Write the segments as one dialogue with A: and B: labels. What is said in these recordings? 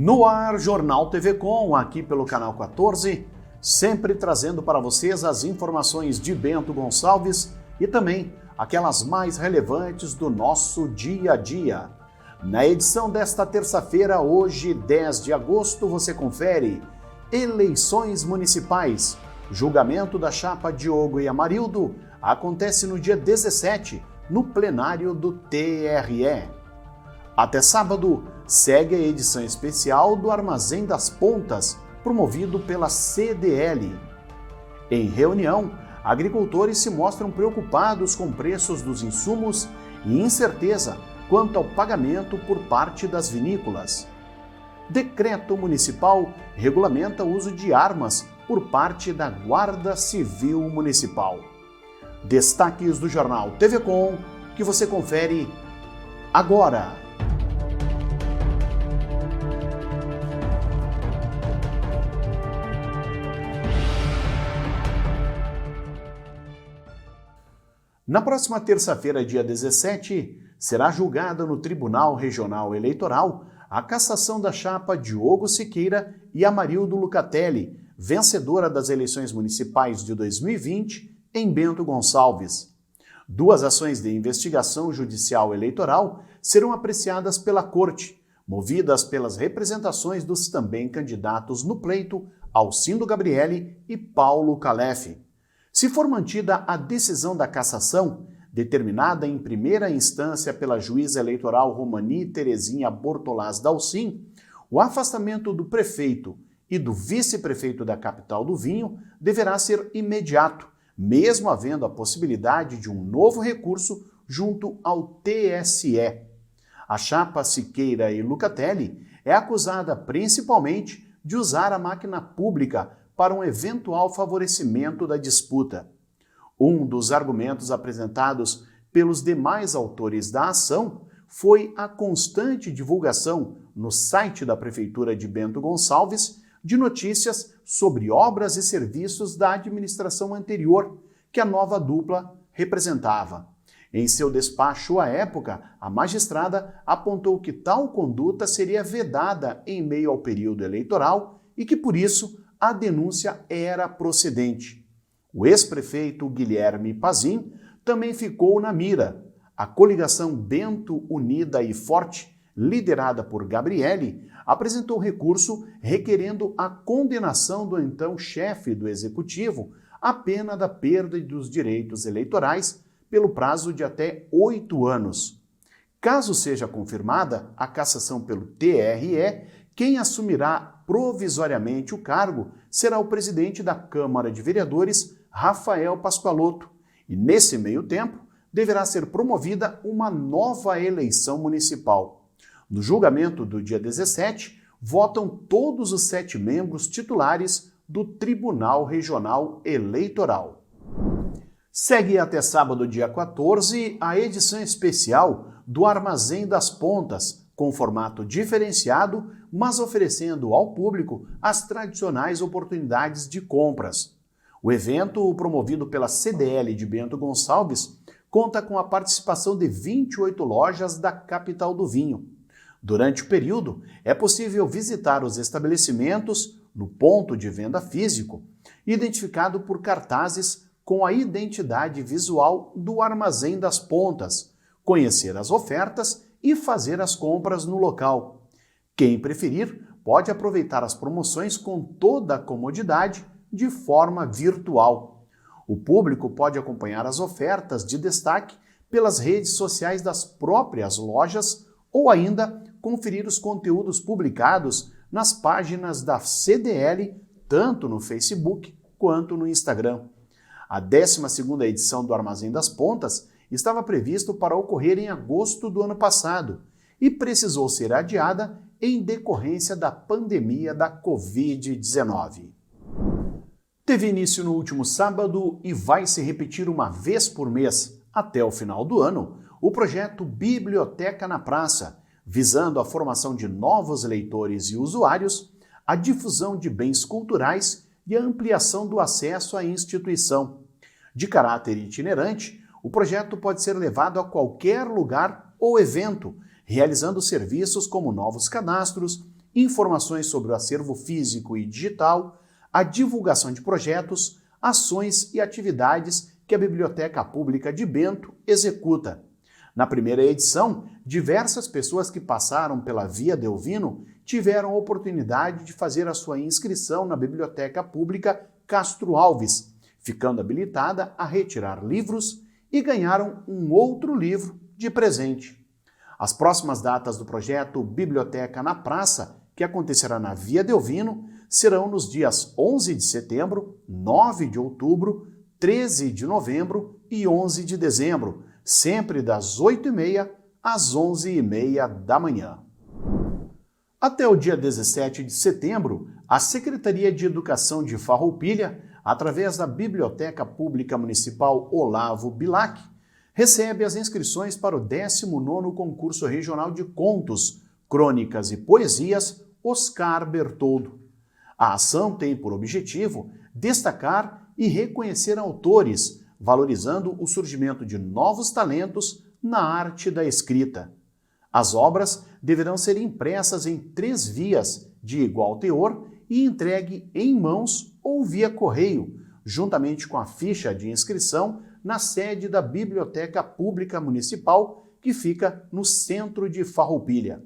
A: No ar, Jornal TV Com, aqui pelo canal 14, sempre trazendo para vocês as informações de Bento Gonçalves e também aquelas mais relevantes do nosso dia a dia. Na edição desta terça-feira, hoje, 10 de agosto, você confere eleições municipais. Julgamento da chapa Diogo e Amarildo acontece no dia 17, no plenário do TRE. Até sábado, segue a edição especial do Armazém das Pontas, promovido pela CDL. Em reunião, agricultores se mostram preocupados com preços dos insumos e incerteza quanto ao pagamento por parte das vinícolas. Decreto municipal regulamenta o uso de armas por parte da Guarda Civil Municipal. Destaques do Jornal TV Com, que você confere agora. Na próxima terça-feira, dia 17, será julgada no Tribunal Regional Eleitoral a cassação da chapa Diogo Siqueira e Amarildo Lucatelli, vencedora das eleições municipais de 2020 em Bento Gonçalves. Duas ações de investigação judicial eleitoral serão apreciadas pela Corte, movidas pelas representações dos também candidatos no pleito Alcindo Gabrielli e Paulo Calef. Se for mantida a decisão da cassação, determinada em primeira instância pela juíza eleitoral Romani Terezinha Bortolás Dalcin, o afastamento do prefeito e do vice-prefeito da capital do vinho deverá ser imediato, mesmo havendo a possibilidade de um novo recurso junto ao TSE. A chapa Siqueira e Lucatelli é acusada principalmente de usar a máquina pública para um eventual favorecimento da disputa. Um dos argumentos apresentados pelos demais autores da ação foi a constante divulgação no site da Prefeitura de Bento Gonçalves de notícias sobre obras e serviços da administração anterior que a nova dupla representava. Em seu despacho à época, a magistrada apontou que tal conduta seria vedada em meio ao período eleitoral e que, por isso, a denúncia era procedente. O ex-prefeito Guilherme Pazin também ficou na mira. A coligação Bento Unida e Forte, liderada por Gabrielli, apresentou recurso requerendo a condenação do então chefe do executivo à pena da perda dos direitos eleitorais pelo prazo de até 8 anos. Caso seja confirmada a cassação pelo TRE, quem assumirá provisoriamente o cargo será o presidente da Câmara de Vereadores, Rafael Pascoaloto, e nesse meio tempo deverá ser promovida uma nova eleição municipal. No julgamento do dia 17, votam todos os 7 membros titulares do Tribunal Regional Eleitoral. Segue até sábado, dia 14, a edição especial do Armazém das Pontas, com formato diferenciado, mas oferecendo ao público as tradicionais oportunidades de compras. O evento, promovido pela CDL de Bento Gonçalves, conta com a participação de 28 lojas da capital do vinho. Durante o período, é possível visitar os estabelecimentos no ponto de venda físico, identificado por cartazes com a identidade visual do Armazém das Pontas, conhecer as ofertas e fazer as compras no local. Quem preferir pode aproveitar as promoções com toda a comodidade de forma virtual. O público pode acompanhar as ofertas de destaque pelas redes sociais das próprias lojas ou ainda conferir os conteúdos publicados nas páginas da CDL, tanto no Facebook quanto no Instagram. A 12ª edição do Armazém das Pontas estava previsto para ocorrer em agosto do ano passado e precisou ser adiada em decorrência da pandemia da Covid-19. Teve início no último sábado e vai se repetir uma vez por mês, até o final do ano, o projeto Biblioteca na Praça, visando a formação de novos leitores e usuários, a difusão de bens culturais e a ampliação do acesso à instituição. De caráter itinerante, o projeto pode ser levado a qualquer lugar ou evento, realizando serviços como novos cadastros, informações sobre o acervo físico e digital, a divulgação de projetos, ações e atividades que a Biblioteca Pública de Bento executa. Na primeira edição, diversas pessoas que passaram pela Via Delvino tiveram a oportunidade de fazer a sua inscrição na Biblioteca Pública Castro Alves, ficando habilitada a retirar livros e ganharam um outro livro de presente. As próximas datas do projeto Biblioteca na Praça, que acontecerá na Via Delvino, serão nos dias 11 de setembro, 9 de outubro, 13 de novembro e 11 de dezembro, sempre das 8h30 às 11h30 da manhã. Até o dia 17 de setembro, a Secretaria de Educação de Farroupilha, através da Biblioteca Pública Municipal Olavo Bilac, recebe as inscrições para o 19º Concurso Regional de Contos, Crônicas e Poesias Oscar Bertoldo. A ação tem por objetivo destacar e reconhecer autores, valorizando o surgimento de novos talentos na arte da escrita. As obras deverão ser impressas em 3 vias de igual teor e entregue em mãos ou via correio, juntamente com a ficha de inscrição na sede da Biblioteca Pública Municipal, que fica no centro de Farroupilha.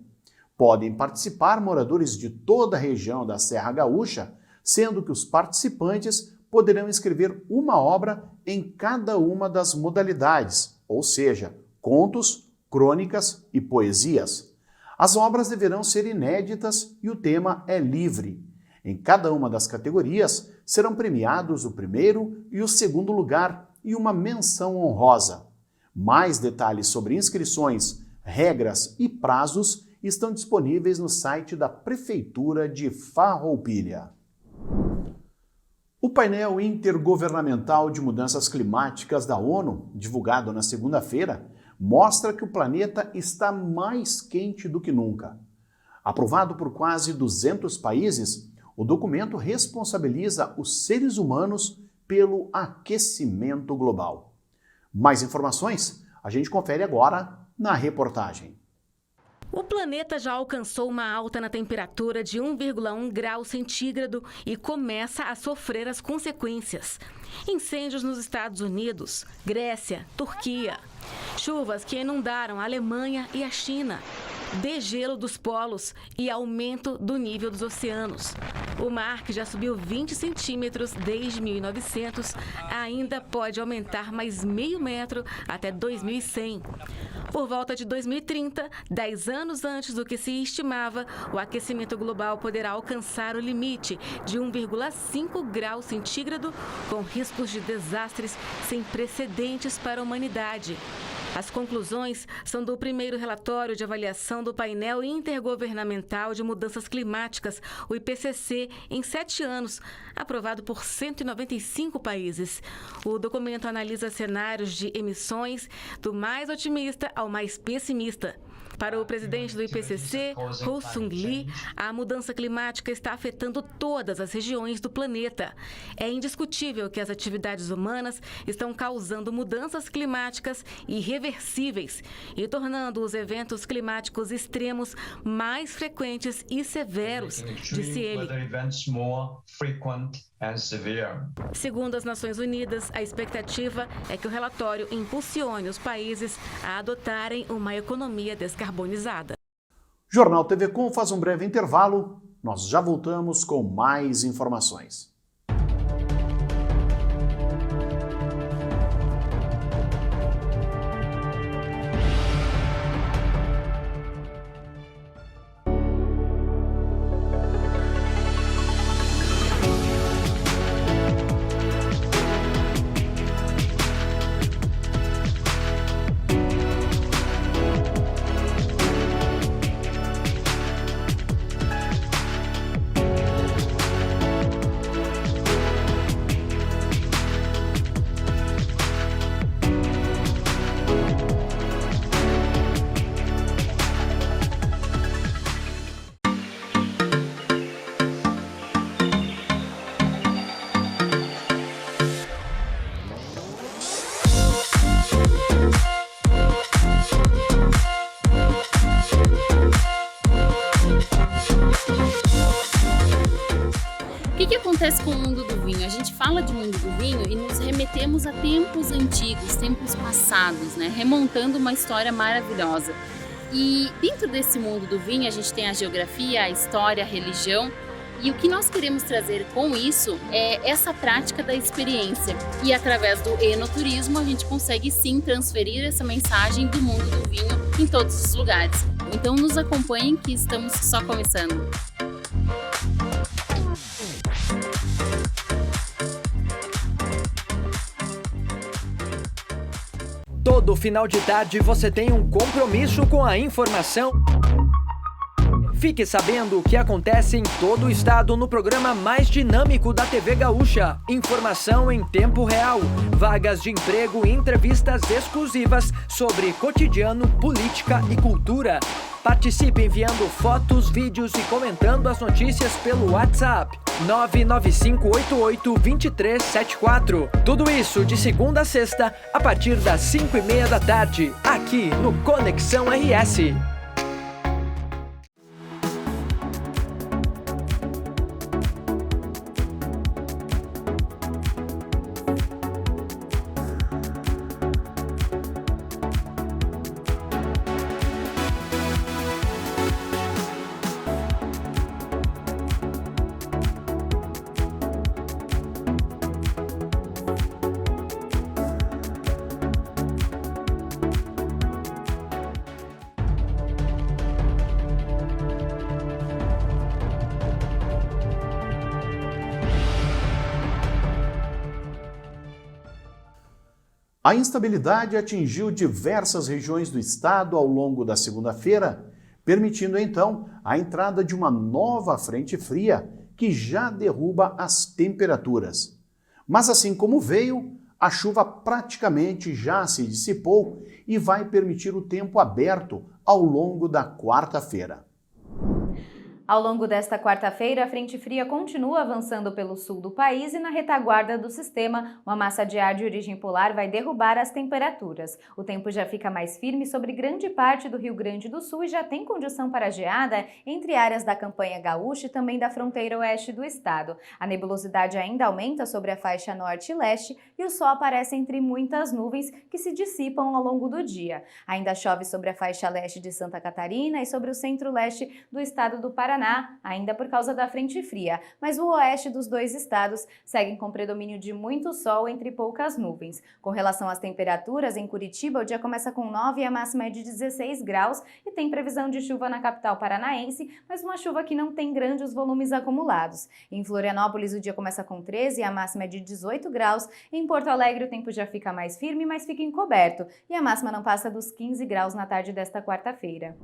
A: Podem participar moradores de toda a região da Serra Gaúcha, sendo que os participantes poderão escrever uma obra em cada uma das modalidades, ou seja, contos, crônicas e poesias. As obras deverão ser inéditas e o tema é livre. Em cada uma das categorias serão premiados o primeiro e o segundo lugar e uma menção honrosa. Mais detalhes sobre inscrições, regras e prazos estão disponíveis no site da Prefeitura de Farroupilha. O painel intergovernamental de mudanças climáticas da ONU, divulgado na segunda-feira, mostra que o planeta está mais quente do que nunca. Aprovado por quase 200 países, o documento responsabiliza os seres humanos pelo aquecimento global. Mais informações a gente confere agora na reportagem.
B: O planeta já alcançou uma alta na temperatura de 1,1 grau centígrado e começa a sofrer as consequências. Incêndios nos Estados Unidos, Grécia, Turquia. Chuvas que inundaram a Alemanha e a China. Degelo dos polos e aumento do nível dos oceanos. O mar, que já subiu 20 centímetros desde 1900, ainda pode aumentar mais meio metro até 2100. Por volta de 2030, 10 anos antes do que se estimava, o aquecimento global poderá alcançar o limite de 1,5 grau centígrado, com riscos de desastres sem precedentes para a humanidade. As conclusões são do primeiro relatório de avaliação do painel intergovernamental de mudanças climáticas, o IPCC, em 7 anos, aprovado por 195 países. O documento analisa cenários de emissões do mais otimista ao mais pessimista. Para o presidente do IPCC, Ho Sung Lee, a mudança climática está afetando todas as regiões do planeta. É indiscutível que as atividades humanas estão causando mudanças climáticas irreversíveis e tornando os eventos climáticos extremos mais frequentes e severos, disse ele. Segundo as Nações Unidas, a expectativa é que o relatório impulsione os países a adotarem uma economia descarbonizada.
A: Jornal TV Com faz um breve intervalo. Nós já voltamos com mais informações.
C: acontece com o mundo do vinho? A gente fala de mundo do vinho e nos remetemos a tempos antigos, tempos passados, né? Remontando uma história maravilhosa. E dentro desse mundo do vinho a gente tem a geografia, a história, a religião. E o que nós queremos trazer com isso é essa prática da experiência. E através do enoturismo a gente consegue sim transferir essa mensagem do mundo do vinho em todos os lugares. Então nos acompanhem que estamos só começando.
D: Todo final de tarde você tem um compromisso com a informação. Fique sabendo o que acontece em todo o estado no programa mais dinâmico da TV Gaúcha. Informação em tempo real, vagas de emprego e entrevistas exclusivas sobre cotidiano, política e cultura. Participe enviando fotos, vídeos e comentando as notícias pelo WhatsApp 995882374. Tudo isso de segunda a sexta, a partir das 5:30 da tarde, aqui no Conexão RS.
A: A instabilidade atingiu diversas regiões do estado ao longo da segunda-feira, permitindo então a entrada de uma nova frente fria que já derruba as temperaturas. Mas assim como veio, a chuva praticamente já se dissipou e vai permitir o tempo aberto ao longo da quarta-feira.
E: Ao longo desta quarta-feira, a frente fria continua avançando pelo sul do país e na retaguarda do sistema, uma massa de ar de origem polar vai derrubar as temperaturas. O tempo já fica mais firme sobre grande parte do Rio Grande do Sul e já tem condição para geada entre áreas da campanha gaúcha e também da fronteira oeste do estado. A nebulosidade ainda aumenta sobre a faixa norte e leste e o sol aparece entre muitas nuvens que se dissipam ao longo do dia. Ainda chove sobre a faixa leste de Santa Catarina e sobre o centro-leste do estado do Paraná, ainda por causa da frente fria, mas o oeste dos dois estados seguem com predomínio de muito sol entre poucas nuvens. Com relação às temperaturas, em Curitiba o dia começa com 9 e a máxima é de 16 graus e tem previsão de chuva na capital paranaense, mas uma chuva que não tem grandes volumes acumulados. Em Florianópolis o dia começa com 13 e a máxima é de 18 graus. Em Porto Alegre o tempo já fica mais firme, mas fica encoberto e a máxima não passa dos 15 graus na tarde desta quarta-feira.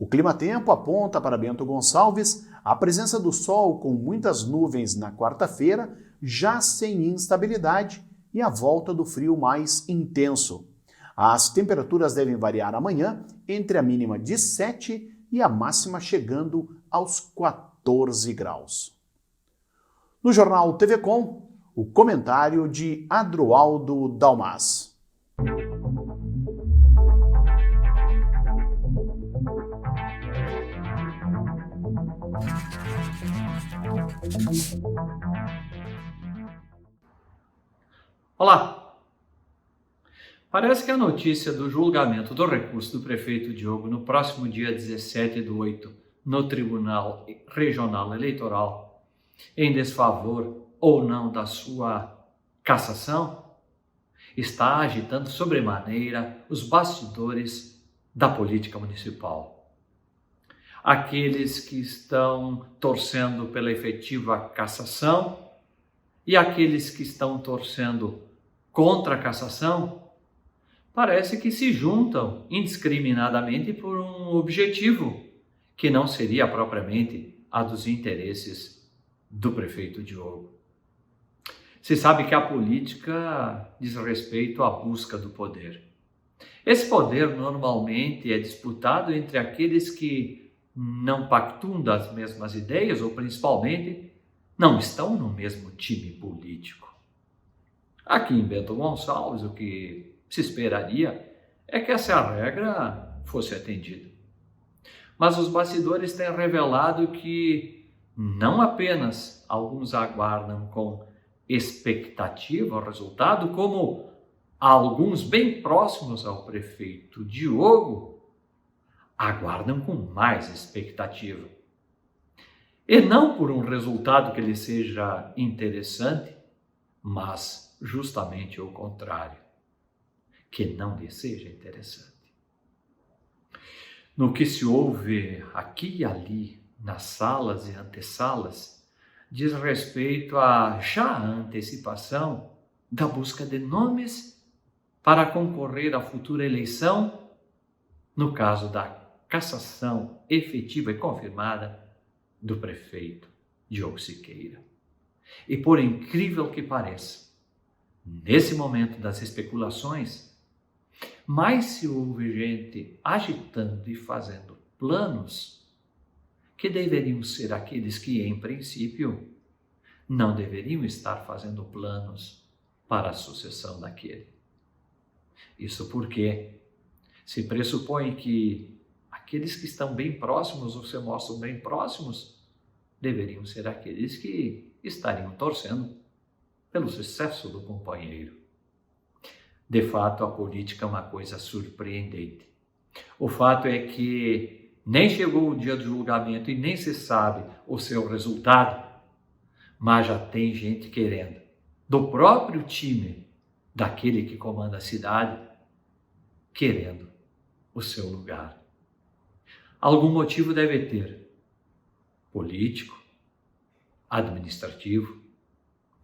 A: O clima-tempo aponta para Bento Gonçalves a presença do sol com muitas nuvens na quarta-feira, já sem instabilidade, e a volta do frio mais intenso. As temperaturas devem variar amanhã entre a mínima de 7 e a máxima chegando aos 14 graus. No Jornal TV Com, o comentário de Adroaldo Dalmas.
F: Olá! Parece que a notícia do julgamento do recurso do prefeito Diogo no próximo dia 17/8 no Tribunal Regional Eleitoral, em desfavor ou não da sua cassação, está agitando sobremaneira os bastidores da política municipal. Aqueles que estão torcendo pela efetiva cassação e aqueles que estão torcendo contra a cassação, parece que se juntam indiscriminadamente por um objetivo que não seria propriamente a dos interesses do prefeito Diogo. Se sabe que a política diz respeito à busca do poder. Esse poder normalmente é disputado entre aqueles que não pactuam das mesmas ideias ou, principalmente, não estão no mesmo time político. Aqui em Bento Gonçalves, o que se esperaria é que essa regra fosse atendida. Mas os bastidores têm revelado que não apenas alguns aguardam com expectativa o resultado, como alguns bem próximos ao prefeito Diogo aguardam com mais expectativa. E não por um resultado que lhe seja interessante, mas justamente o contrário, que não lhe seja interessante. No que se ouve aqui e ali, nas salas e antessalas, diz respeito à já antecipação da busca de nomes para concorrer à futura eleição, no caso da cassação efetiva e confirmada do prefeito Diogo Siqueira. E por incrível que pareça, nesse momento das especulações, mais se ouve gente agitando e fazendo planos que deveriam ser aqueles que, em princípio, não deveriam estar fazendo planos para a sucessão daquele. Isso porque se pressupõe que aqueles que estão bem próximos ou se mostram bem próximos deveriam ser aqueles que estariam torcendo pelo sucesso do companheiro. De fato, a política é uma coisa surpreendente. O fato é que nem chegou o dia do julgamento e nem se sabe o seu resultado, mas já tem gente querendo, do próprio time daquele que comanda a cidade, querendo o seu lugar. Algum motivo deve ter. Político, administrativo,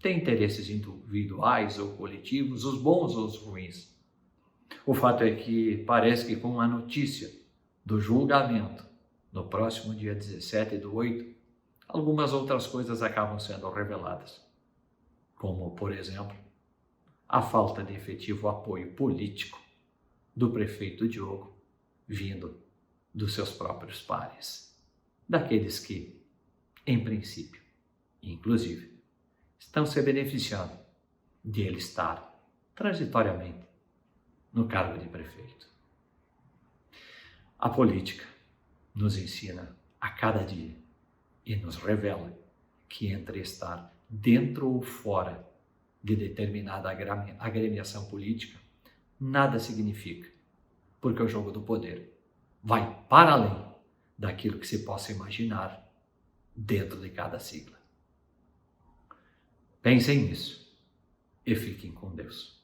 F: tem interesses individuais ou coletivos, os bons ou os ruins. O fato é que parece que com a notícia do julgamento no próximo dia 17/8, algumas outras coisas acabam sendo reveladas, como, por exemplo, a falta de efetivo apoio político do prefeito Diogo, vindo dos seus próprios pares, daqueles que, em princípio, inclusive, estão se beneficiando de ele estar transitoriamente no cargo de prefeito. A política nos ensina a cada dia e nos revela que entre estar dentro ou fora de determinada agremiação política, nada significa, porque o jogo do poder vai para além daquilo que se possa imaginar dentro de cada sigla. Pensem nisso e fiquem com Deus.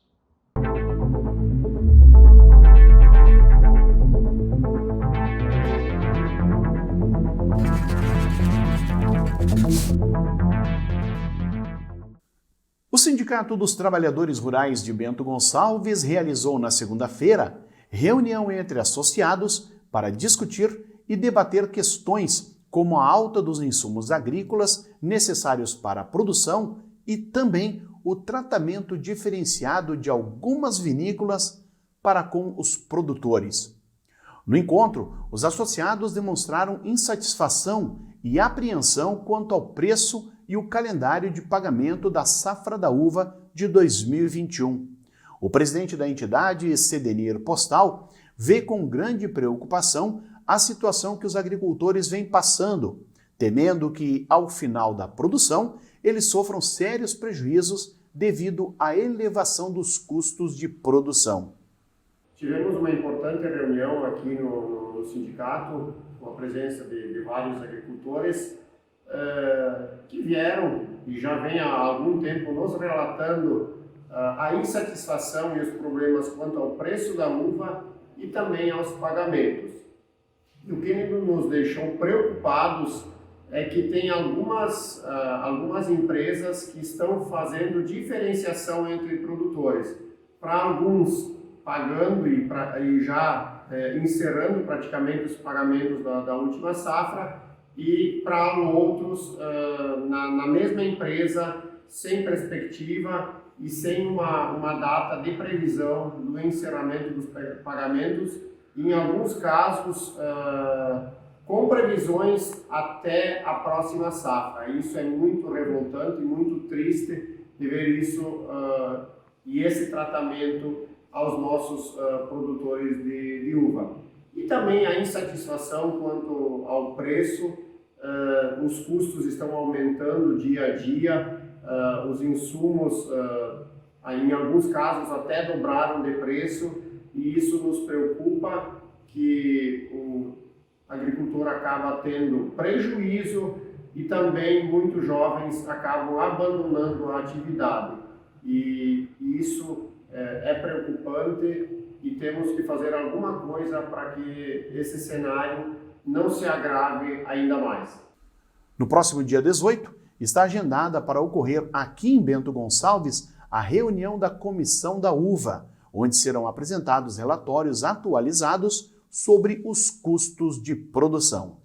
A: O Sindicato dos Trabalhadores Rurais de Bento Gonçalves realizou na segunda-feira reunião entre associados para discutir e debater questões como a alta dos insumos agrícolas necessários para a produção e também o tratamento diferenciado de algumas vinícolas para com os produtores. No encontro, os associados demonstraram insatisfação e apreensão quanto ao preço e o calendário de pagamento da safra da uva de 2021. O presidente da entidade, Cedenir Postal, vê com grande preocupação a situação que os agricultores vêm passando, temendo que, ao final da produção, eles sofram sérios prejuízos devido à elevação dos custos de produção.
G: Tivemos uma importante reunião aqui no sindicato, com a presença de vários agricultores que vieram e já vem há algum tempo nos relatando a insatisfação e os problemas quanto ao preço da uva e também aos pagamentos. E o que nos deixou preocupados é que tem algumas empresas que estão fazendo diferenciação entre produtores. Para alguns, pagando e já encerrando praticamente os pagamentos da última safra, e para outros, na mesma empresa, sem perspectiva e sem uma data de previsão do encerramento dos pagamentos, em alguns casos, com previsões até a próxima safra. Isso é muito revoltante, muito triste de ver isso e esse tratamento aos nossos produtores de uva. E também a insatisfação quanto ao preço os custos estão aumentando dia a dia, os insumos, em alguns casos, até dobraram de preço, e isso nos preocupa, que o agricultor acaba tendo prejuízo e também muitos jovens acabam abandonando a atividade. E isso é preocupante e temos que fazer alguma coisa para que esse cenário não se agrave ainda mais.
A: No próximo dia 18, está agendada para ocorrer aqui em Bento Gonçalves a reunião da Comissão da Uva, onde serão apresentados relatórios atualizados sobre os custos de produção.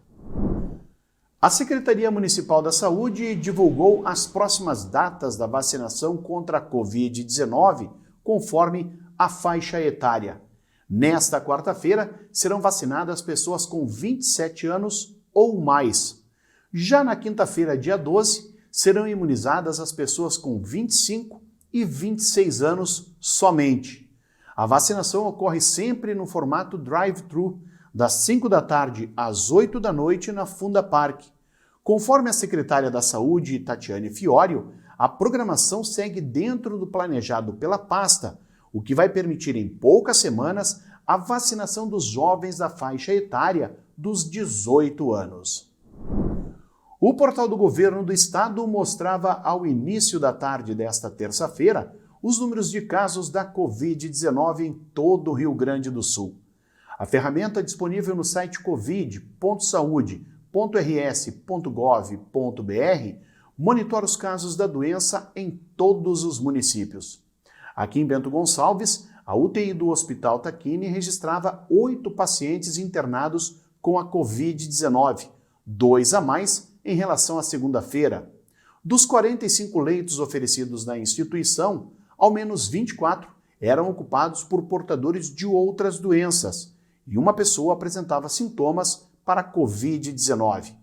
A: A Secretaria Municipal da Saúde divulgou as próximas datas da vacinação contra a Covid-19, conforme a faixa etária. Nesta quarta-feira, serão vacinadas pessoas com 27 anos ou mais. Já na quinta-feira, dia 12, serão imunizadas as pessoas com 25 e 26 anos somente. A vacinação ocorre sempre no formato drive-thru, das 5 da tarde às 8 da noite na Funda Parque. Conforme a secretária da Saúde, Tatiane Fiorio, a programação segue dentro do planejado pela pasta, o que vai permitir em poucas semanas a vacinação dos jovens da faixa etária dos 18 anos. O portal do Governo do Estado mostrava ao início da tarde desta terça-feira os números de casos da Covid-19 em todo o Rio Grande do Sul. A ferramenta disponível no site covid.saude.rs.gov.br monitora os casos da doença em todos os municípios. Aqui em Bento Gonçalves, a UTI do Hospital Tacchini registrava 8 pacientes internados com a Covid-19, 2 a mais em relação à segunda-feira. Dos 45 leitos oferecidos na instituição, ao menos 24 eram ocupados por portadores de outras doenças e uma pessoa apresentava sintomas para a Covid-19.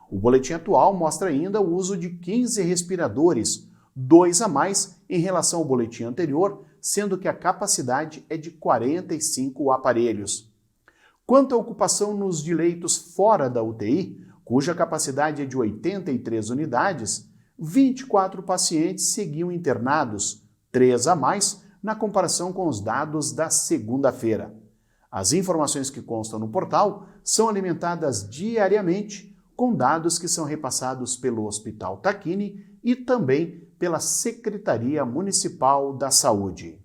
A: O boletim atual mostra ainda o uso de 15 respiradores, 2 a mais em relação ao boletim anterior, sendo que a capacidade é de 45 aparelhos. Quanto à ocupação nos de leitos fora da UTI, cuja capacidade é de 83 unidades, 24 pacientes seguiam internados, 3 a mais na comparação com os dados da segunda-feira. As informações que constam no portal são alimentadas diariamente com dados que são repassados pelo Hospital Tacchini e também pela Secretaria Municipal da Saúde.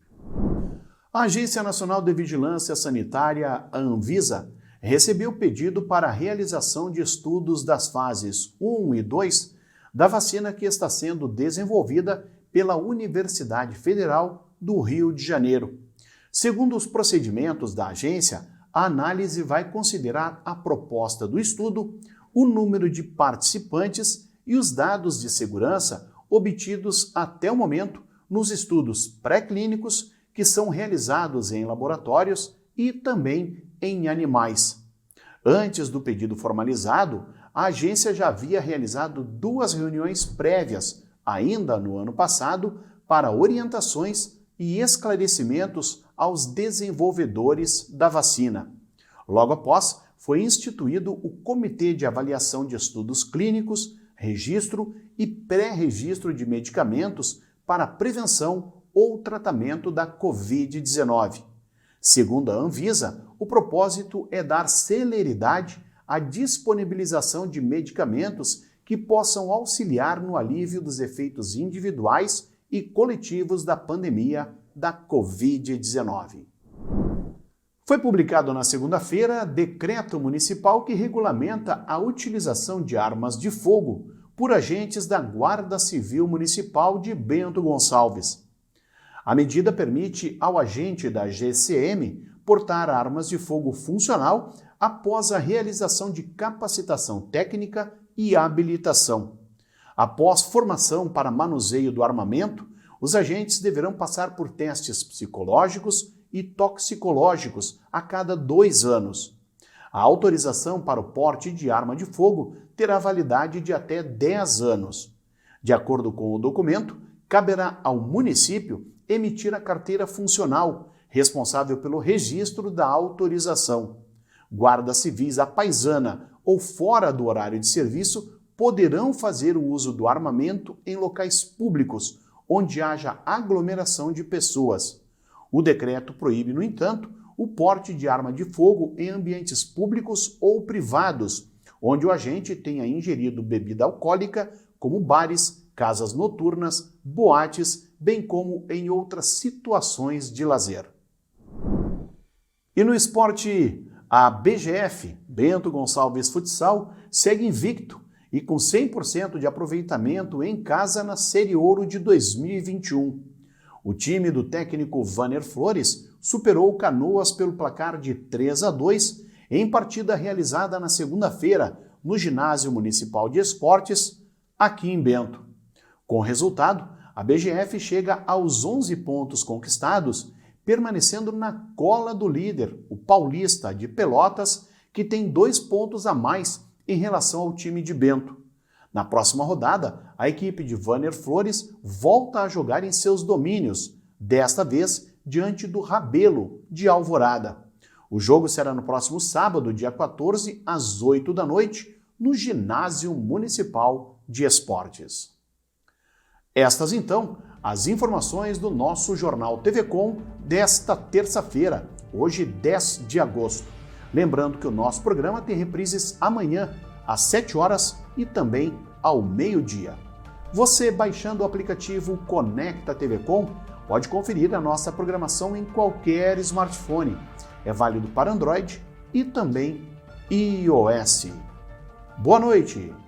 A: A Agência Nacional de Vigilância Sanitária, a Anvisa, recebeu pedido para a realização de estudos das fases 1 e 2 da vacina que está sendo desenvolvida pela Universidade Federal do Rio de Janeiro. Segundo os procedimentos da agência, a análise vai considerar a proposta do estudo, o número de participantes e os dados de segurança obtidos até o momento nos estudos pré-clínicos que são realizados em laboratórios e também em animais. Antes do pedido formalizado, a agência já havia realizado 2 reuniões prévias, ainda no ano passado, para orientações e esclarecimentos aos desenvolvedores da vacina. Logo após, foi instituído o Comitê de Avaliação de Estudos Clínicos, Registro e Pré-registro de Medicamentos para prevenção ou tratamento da Covid-19. Segundo a Anvisa, o propósito é dar celeridade à disponibilização de medicamentos que possam auxiliar no alívio dos efeitos individuais e coletivos da pandemia da Covid-19. Foi publicado na segunda-feira decreto municipal que regulamenta a utilização de armas de fogo por agentes da Guarda Civil Municipal de Bento Gonçalves. A medida permite ao agente da GCM portar armas de fogo funcional após a realização de capacitação técnica e habilitação. Após formação para manuseio do armamento, os agentes deverão passar por testes psicológicos e toxicológicos a cada 2 anos. A autorização para o porte de arma de fogo terá validade de até 10 anos. De acordo com o documento, caberá ao município emitir a carteira funcional, responsável pelo registro da autorização. Guardas Civis à Paisana ou fora do horário de serviço poderão fazer o uso do armamento em locais públicos, onde haja aglomeração de pessoas. O decreto proíbe, no entanto, o porte de arma de fogo em ambientes públicos ou privados, onde o agente tenha ingerido bebida alcoólica, como bares, casas noturnas, boates, bem como em outras situações de lazer. E no esporte, a BGF, Bento Gonçalves Futsal, segue invicto e com 100% de aproveitamento em casa na Série Ouro de 2021. O time do técnico Vanner Flores superou o Canoas pelo placar de 3-2 em partida realizada na segunda-feira no Ginásio Municipal de Esportes, aqui em Bento. Com o resultado, a BGF chega aos 11 pontos conquistados, permanecendo na cola do líder, o Paulista de Pelotas, que tem 2 pontos a mais em relação ao time de Bento. Na próxima rodada, a equipe de Vanner Flores volta a jogar em seus domínios, desta vez diante do Rabelo de Alvorada. O jogo será no próximo sábado, dia 14, às 8 da noite, no Ginásio Municipal de Esportes. Estas, então, as informações do nosso Jornal TV Com desta terça-feira, hoje 10 de agosto. Lembrando que o nosso programa tem reprises amanhã, às 7 horas e também ao meio-dia. Você, baixando o aplicativo Conecta TV Com, pode conferir a nossa programação em qualquer smartphone. É válido para Android e também iOS. Boa noite!